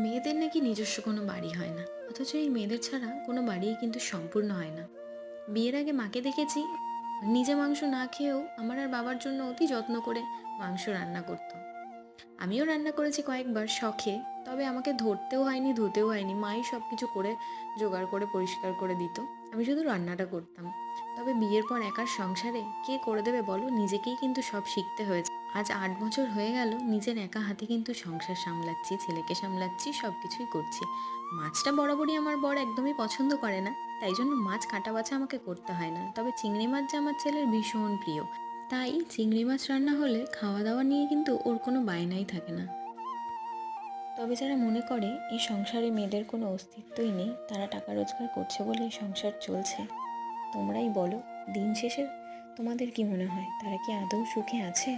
মেয়েদের নাকি নিজস্ব কোনো বাড়ি হয় না, অথচ এই মেয়েদের ছাড়া কোনো বাড়িই কিন্তু সম্পূর্ণ হয় না। বিয়ের আগে মাকে দেখেছি নিজে মাংস না খেয়েও আমার আর বাবার জন্য অতি যত্ন করে মাংস রান্না করতো। আমিও রান্না করেছি কয়েকবার শখে, তবে আমাকে ধরতেও হয়নি, ধুতেও হয়নি, মাই সব কিছু করে জোগাড় করে পরিষ্কার করে দিত। আমি শুধু রান্নাটা করতাম। তবে বিয়ের পর একার সংসারে কে করে দেবে বলো, নিজেকেই কিন্তু সব শিখতে হয়েছে। আজ 8 বছর হয়ে গেল নিজের একা হাতে কিন্তু সংসার সামলাচ্ছি, ছেলেকে সামলাচ্ছি, সব কিছুই করছি। মাছটা বরাবরই আমার বর একদমই পছন্দ করে না, তাই জন্য মাছ কাটা বাছা আমাকে করতে হয় না। তবে চিংড়ি মাছ যে আমার ছেলের ভীষণ প্রিয়, তাই চিংড়ি মাছ রান্না হলে খাওয়া দাওয়া নিয়ে কিন্তু ওর কোনো বায়নাই থাকে না। তবে যারা মনে করে এই সংসারে মেয়েদের কোনো অস্তিত্বই নেই, তারা টাকা রোজগার করছে বলে এই সংসার চলছে, তোমরাই বলো দিন শেষে তোমাদের কি মনে হয় তারা কি আদৌ সুখে আছে?